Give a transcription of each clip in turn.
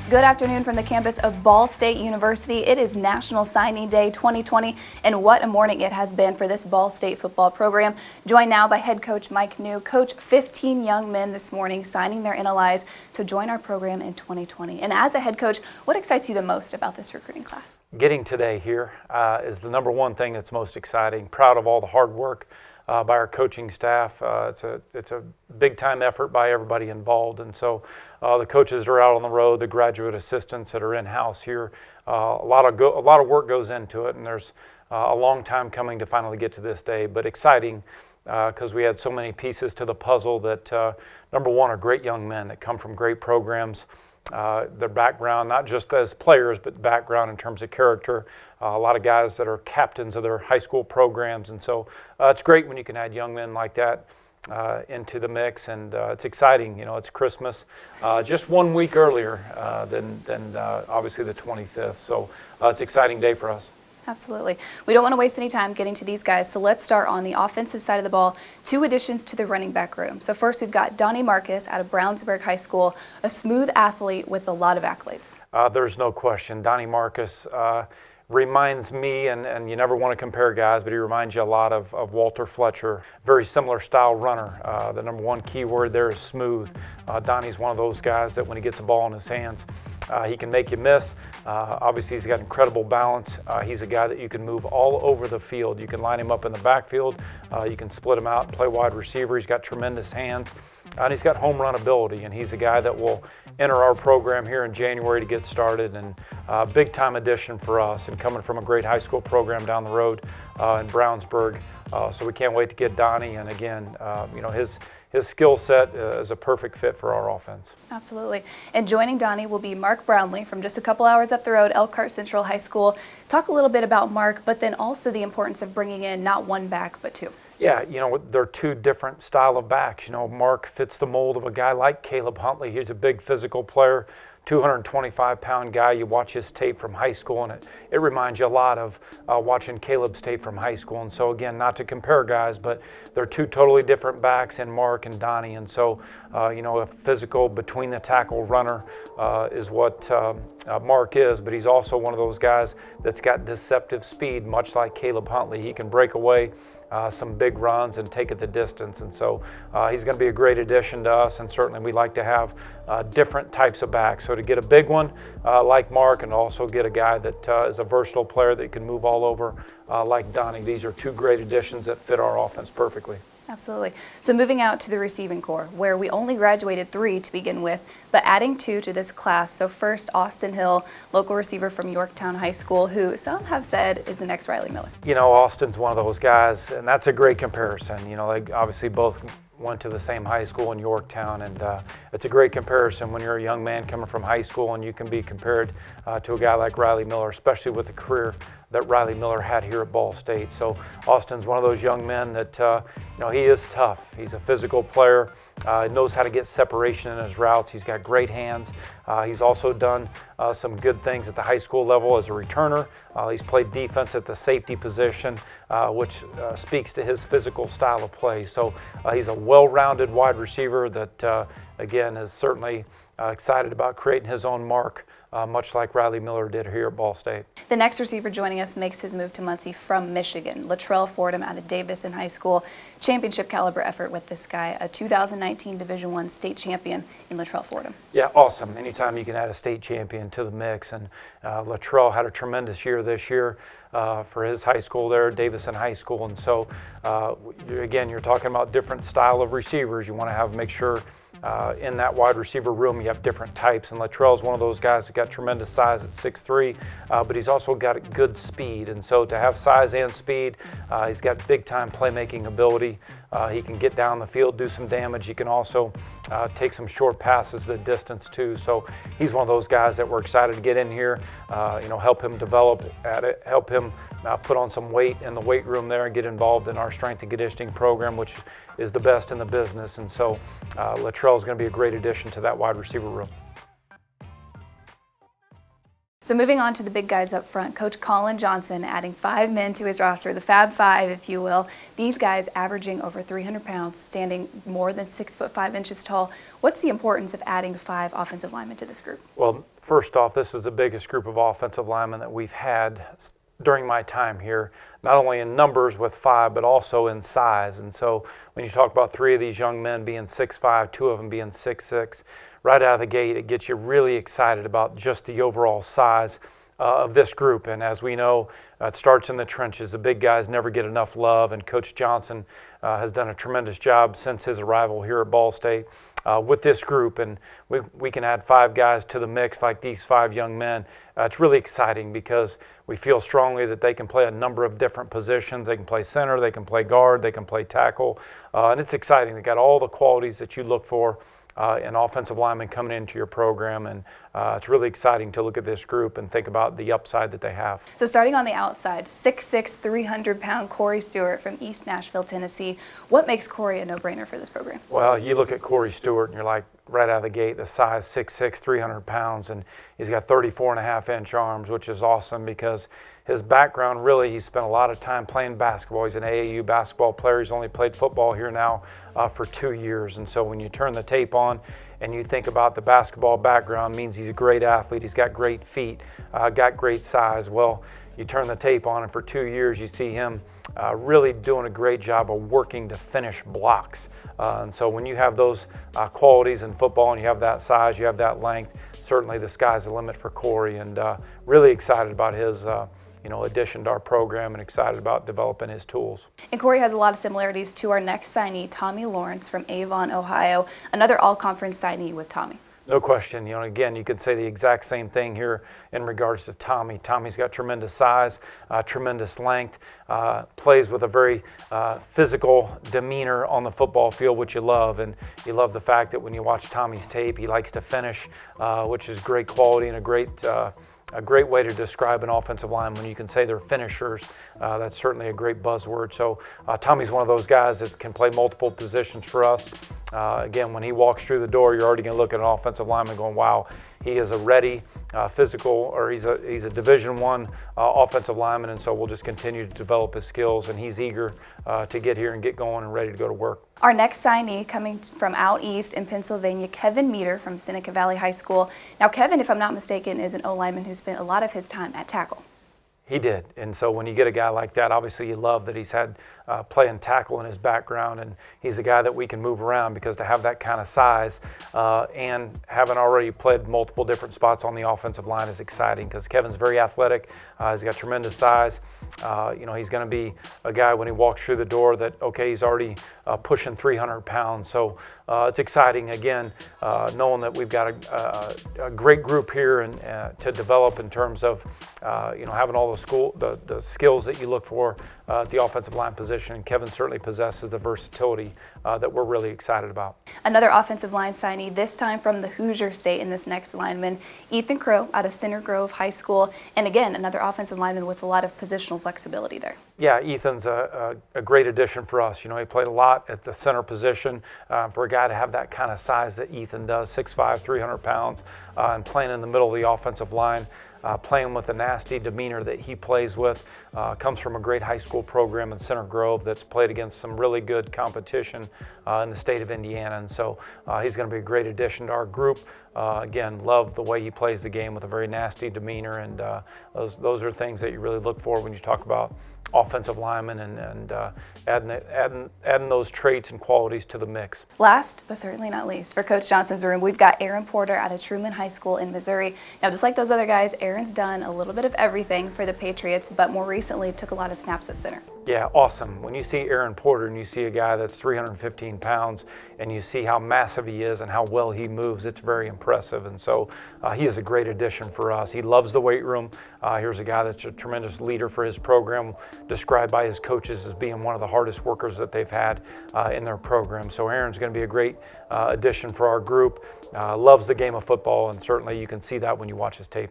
Good afternoon from the campus of Ball State University. It is National Signing Day 2020, and what a morning it has been for this Ball State football program. Joined now by head coach Mike Neu. Coach, 15 young men this morning signing their NLIs to join our program in 2020. And as a head coach, what excites you the most about this recruiting class? Getting today here is the number one thing that's most exciting. Proud of all the hard work by our coaching staff. It's a big time effort by everybody involved, and so the coaches are out on the road, the graduate assistants that are in house here. A lot of work goes into it, and there's a long time coming to finally get to this day, but exciting because we had so many pieces to the puzzle that number one are great young men that come from great programs. Their background, not just as players, but background in terms of character. A lot of guys that are captains of their high school programs, and so it's great when you can add young men like that into the mix, and it's exciting. You know, it's Christmas just 1 week earlier than obviously the 25th, so it's an exciting day for us. Absolutely. We don't want to waste any time getting to these guys, so let's start on the offensive side of the ball. 2 additions to the running back room. So first we've got Donnie Marcus out of Brownsburg High School, a smooth athlete with a lot of accolades. There's no question. Donnie Marcus reminds me, and you never want to compare guys, but he reminds you a lot of Walter Fletcher. Very similar style runner. The number one key word there is smooth. Donnie's one of those guys that when he gets a ball in his hands, he can make you miss. Obviously, he's got incredible balance. He's a guy that you can move all over the field. You can line him up in the backfield. You can split him out and play wide receiver. He's got tremendous hands. And he's got home run ability, and he's a guy that will enter our program here in January to get started, and big time addition for us, and coming from a great high school program down the road in Brownsburg. So we can't wait to get Donnie, and again, you know, his skill set is a perfect fit for our offense. Absolutely. And joining Donnie will be Mark Brownlee from just a couple hours up the road, Elkhart Central High School. Talk a little bit about Mark, but then also the importance of bringing in not one back, but 2. Yeah, you know, they're 2 different style of backs. You know, Mark fits the mold of a guy like Caleb Huntley. He's a big physical player, 225-pound guy. You watch his tape from high school, and it reminds you a lot of watching Caleb's tape from high school. And so, again, not to compare guys, but they're 2 totally different backs in Mark and Donnie. And so, you know, a physical between-the-tackle runner is what Mark is, but he's also one of those guys that's got deceptive speed, much like Caleb Huntley. He can break away some big runs and take it the distance, and so he's going to be a great addition to us, and certainly we like to have different types of backs. So to get a big one like Mark, and also get a guy that is a versatile player that can move all over like Donnie, these are 2 great additions that fit our offense perfectly. Absolutely. So moving out to the receiving corps, where we only graduated 3 to begin with, but adding 2 to this class. So first, Austin Hill, local receiver from Yorktown High School, who some have said is the next Riley Miller. You know, Austin's one of those guys, and that's a great comparison. You know, they obviously both went to the same high school in Yorktown, and it's a great comparison when you're a young man coming from high school and you can be compared to a guy like Riley Miller, especially with the career that Riley Miller had here at Ball State. So Austin's one of those young men that, you know, he is tough. He's a physical player, knows how to get separation in his routes. He's got great hands. He's also done some good things at the high school level as a returner. He's played defense at the safety position, which speaks to his physical style of play. So he's a well-rounded wide receiver that, again, is certainly excited about creating his own mark, much like Riley Miller did here at Ball State. The next receiver joining us makes his move to Muncie from Michigan. Latrell Fordham out of Davison High School. Championship caliber effort with this guy, a 2019 Division I state champion in Latrell Fordham. Yeah, awesome. Anytime you can add a state champion to the mix, and Latrell had a tremendous year this year for his high school there, Davison High School, and so again, you're talking about different style of receivers. You want to make sure in that wide receiver room you have different types, and Latrell's one of those guys that got tremendous size at 6'3", but he's also got good speed, and so to have size and speed, he's got big time playmaking ability. He can get down the field, do some damage. He can also take some short passes the distance too. So he's one of those guys that we're excited to get in here, you know, help him develop at it, help him put on some weight in the weight room there and get involved in our strength and conditioning program, which is the best in the business. And so Latrell is going to be a great addition to that wide receiver room. So moving on to the big guys up front, Coach Colin Johnson adding 5 men to his roster, the Fab Five, if you will. These guys averaging over 300 pounds, standing more than 6'5" tall. What's the importance of adding 5 offensive linemen to this group? Well, First off, this is the biggest group of offensive linemen that we've had during my time here, not only in numbers with 5, but also in size. And so when you talk about 3 of these young men being 6'5", 2 of them being 6'6", right out of the gate, it gets you really excited about just the overall size of this group. And as we know, it starts in the trenches. The big guys never get enough love, and Coach Johnson has done a tremendous job since his arrival here at Ball State with this group. And we can add 5 guys to the mix like these 5 young men. It's really exciting because we feel strongly that they can play a number of different positions. They can play center, they can play guard, they can play tackle, and it's exciting. They got all the qualities that you look for an offensive lineman coming into your program, and it's really exciting to look at this group and think about the upside that they have. So starting on the outside, 6'6", 300-pound Corey Stewart from East Nashville, Tennessee. What makes Corey a no-brainer for this program? Well, you look at Corey Stewart and you're like, right out of the gate, the size, 6'6", 300 pounds, and he's got 34.5-inch arms, which is awesome because his background, really, he spent a lot of time playing basketball. He's an AAU basketball player. He's only played football here now for 2 years. And so when you turn the tape on and you think about the basketball background, means he's a great athlete. He's got great feet, got great size. Well, you turn the tape on and for 2 years you see him really doing a great job of working to finish blocks. And so when you have those qualities in football and you have that size, you have that length, certainly the sky's the limit for Corey, and really excited about his addition to our program and excited about developing his tools. And Corey has a lot of similarities to our next signee, Tommy Lawrence from Avon, Ohio, another all-conference signee with Tommy. No question. Again, you could say the exact same thing here in regards to Tommy. Tommy's got tremendous size, tremendous length, plays with a very physical demeanor on the football field, which you love. And you love the fact that when you watch Tommy's tape, he likes to finish, which is great quality and a great way to describe an offensive line. When you can say they're finishers, that's certainly a great buzzword. So Tommy's one of those guys that can play multiple positions for us. Again, when he walks through the door, you're already going to look at an offensive lineman going, wow, he is a ready physical, or he's a Division I offensive lineman, and so we'll just continue to develop his skills, and he's eager to get here and get going and ready to go to work. Our next signee coming from out east in Pennsylvania, Kevin Meter from Seneca Valley High School. Now, Kevin, if I'm not mistaken, is an O-lineman who spent a lot of his time at tackle. He did, and so when you get a guy like that, obviously you love that he's had playing tackle in his background, and he's a guy that we can move around, because to have that kind of size and having already played multiple different spots on the offensive line is exciting, because Kevin's very athletic. He's got tremendous size. He's going to be a guy when he walks through the door that, okay, he's already pushing 300 pounds. So it's exciting, again, knowing that we've got a great group here and to develop in terms of having all the skills that you look for at the offensive line position. And Kevin certainly possesses the versatility that we're really excited about. Another offensive line signee, this time from the Hoosier State in this next lineman, Ethan Crow out of Center Grove High School. And again, another offensive lineman with a lot of positional flexibility there. Yeah, Ethan's a great addition for us. He played a lot at the center position. For a guy to have that kind of size that Ethan does, 6'5", 300 pounds, and playing in the middle of the offensive line, playing with a nasty demeanor that he plays with, comes from a great high school program in Center Grove that's played against some really good competition in the state of Indiana. And so he's going to be a great addition to our group. Again, love the way he plays the game with a very nasty demeanor, and those are things that you really look for when you talk about offensive linemen and adding those traits and qualities to the mix. Last, but certainly not least, for Coach Johnson's room, we've got Aaron Porter out of Truman High School in Missouri. Now, just like those other guys, Aaron's done a little bit of everything for the Patriots, but more recently took a lot of snaps at center. Yeah, awesome. When you see Aaron Porter and you see a guy that's 315 pounds and you see how massive he is and how well he moves, it's very impressive. And so he is a great addition for us. He loves the weight room. Here's a guy that's a tremendous leader for his program, described by his coaches as being one of the hardest workers that they've had in their program. So Aaron's going to be a great addition for our group. Loves the game of football, and certainly you can see that when you watch his tape.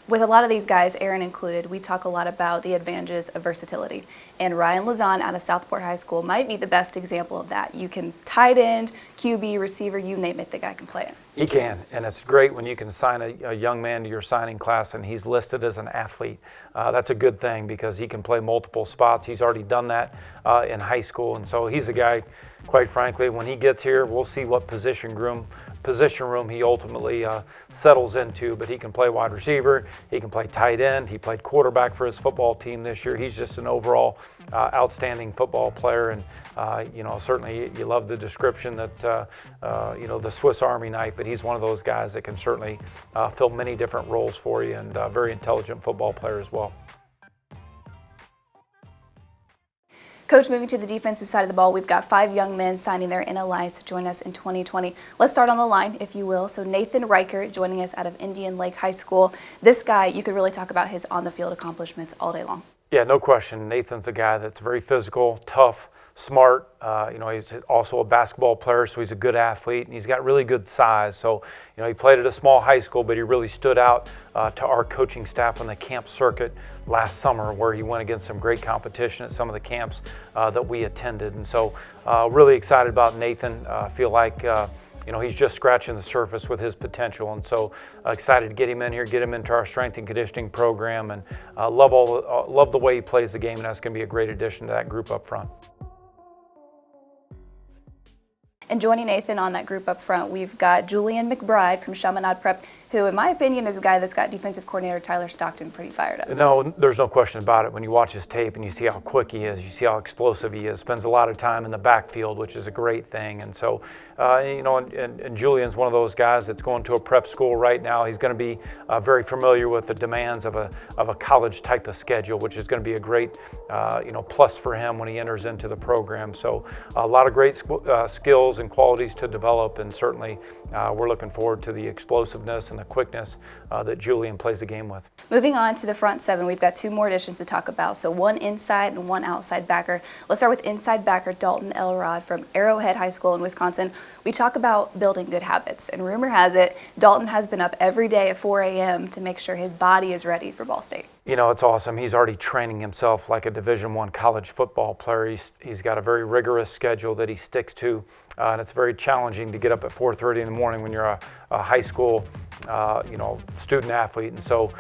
With a lot of these guys, Aaron included, we talk a lot about the advantages of versatility. And Ryan Lozano out of Southport High School might be the best example of that. You can tight end, QB, receiver, you name it, the guy can play it. He can, and it's great when you can sign a young man to your signing class and he's listed as an athlete. That's a good thing because he can play multiple spots. He's already done that in high school, and so he's a guy, quite frankly, when he gets here, we'll see what position room he ultimately settles into, but he can play wide receiver, he can play tight end, he played quarterback for his football team this year. He's just an overall outstanding football player, and certainly you love the description that the Swiss Army knife, but he's one of those guys that can certainly fill many different roles for you, and a very intelligent football player as well. Coach, moving to the defensive side of the ball, we've got 5 young men signing their NLIs to join us in 2020. Let's start on the line, if you will. So Nathan Reichert joining us out of Indian Lake High School. This guy, you could really talk about his on-the-field accomplishments all day long. Yeah, no question. Nathan's a guy that's very physical, tough, smart. He's also a basketball player, so he's a good athlete, and he's got really good size. So, he played at a small high school, but he really stood out to our coaching staff on the camp circuit last summer, where he went against some great competition at some of the camps that we attended. And so, really excited about Nathan. Feel like he's just scratching the surface with his potential, and so excited to get him in here, get him into our strength and conditioning program, and love the way he plays the game, and that's going to be a great addition to that group up front. And joining Nathan on that group up front, we've got Julian McBride from Chaminade Prep, who, in my opinion, is a guy that's got defensive coordinator Tyler Stockton pretty fired up. No, there's no question about it. When you watch his tape and you see how quick he is, you see how explosive he is, spends a lot of time in the backfield, which is a great thing. And so, and Julian's one of those guys that's going to a prep school right now. He's going to be very familiar with the demands of a college type of schedule, which is going to be a great, plus for him when he enters into the program. So, a lot of great skills and qualities to develop, and certainly we're looking forward to the explosiveness and the quickness that Julian plays the game with. Moving on to the front 7, we've got 2 more additions to talk about. So one inside and one outside backer. Let's start with inside backer Dalton Elrod from Arrowhead High School in Wisconsin. We talk about building good habits, and rumor has it Dalton has been up every day at 4 a.m. to make sure his body is ready for Ball State. It's awesome. He's already training himself like a Division I college football player. He's got a very rigorous schedule that he sticks to, and it's very challenging to get up at 4:30 in the morning when you're a high school student athlete. And so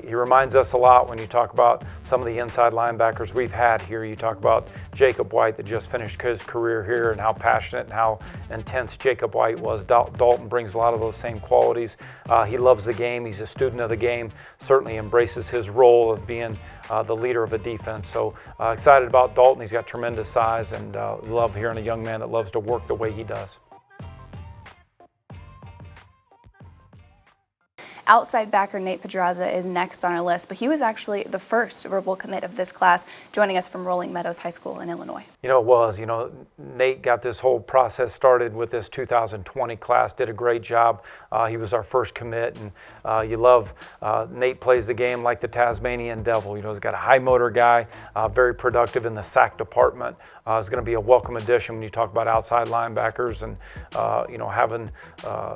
he reminds us a lot when you talk about some of the inside linebackers we've had here. You talk about Jacob White that just finished his career here, and how passionate and how intense Jacob White was. Dalton brings a lot of those same qualities. He loves the game. He's a student of the game, certainly embraces his role of being the leader of a defense. So excited about Dalton. He's got tremendous size, and love hearing a young man that loves to work the way he does. Outside backer Nate Pedraza is next on our list, but he was actually the first verbal commit of this class, joining us from Rolling Meadows High School in Illinois. It was. Nate got this whole process started with this 2020 class, did a great job. He was our first commit, and you love Nate plays the game like the Tasmanian devil. He's got a high motor guy, very productive in the sack department. Is going to be a welcome addition when you talk about outside linebackers, and having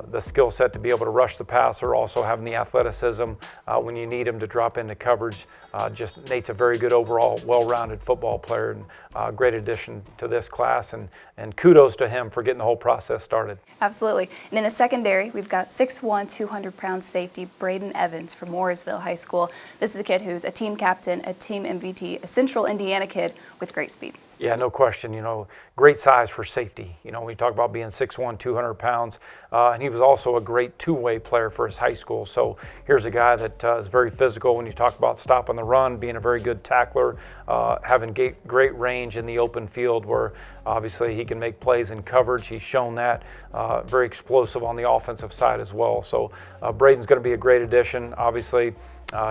the skill set to be able to rush the passer, also having the athleticism when you need him to drop into coverage. Nate's a very good overall, well-rounded football player, and great addition to this class, and kudos to him for getting the whole process started. Absolutely. And in the secondary, we've got 6'1", 200-pound safety Brayden Evans from Morrisville High School. This is a kid who's a team captain, a team MVP, a Central Indiana kid with great speed. Yeah, no question. Great size for safety. We talk about being 6'1", 200 pounds, and he was also a great two-way player for his high school. So here's a guy that is very physical when you talk about stopping the run, being a very good tackler, having great range in the open field where obviously he can make plays in coverage. He's shown that. Very explosive on the offensive side as well. So Brayden's going to be a great addition. Obviously,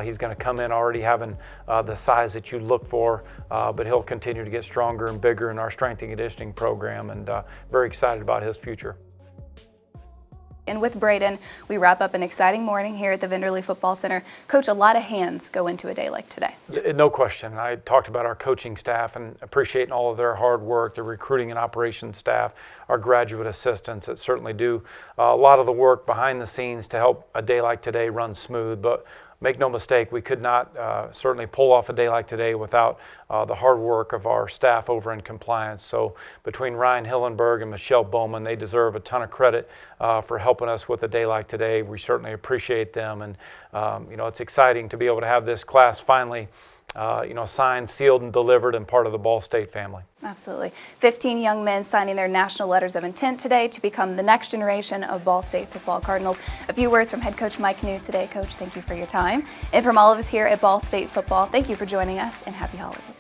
he's going to come in already having the size that you look for, but he'll continue to get stronger and bigger in our strength and conditioning program, and very excited about his future. And with Brayden, we wrap up an exciting morning here at the Venderley Football Center. Coach, a lot of hands go into a day like today. No question. I talked about our coaching staff and appreciating all of their hard work, the recruiting and operations staff, our graduate assistants that certainly do a lot of the work behind the scenes to help a day like today run smooth. But make no mistake, we could not certainly pull off a day like today without the hard work of our staff over in compliance. So between Ryan Hillenberg and Michelle Bowman, they deserve a ton of credit for helping us with a day like today. We certainly appreciate them, and it's exciting to be able to have this class finally signed, sealed, and delivered and part of the Ball State family. Absolutely. 15 young men signing their national letters of intent today to become the next generation of Ball State football Cardinals. A few words from head coach Mike Neu today. Coach, thank you for your time. And from all of us here at Ball State Football, thank you for joining us, and happy holidays.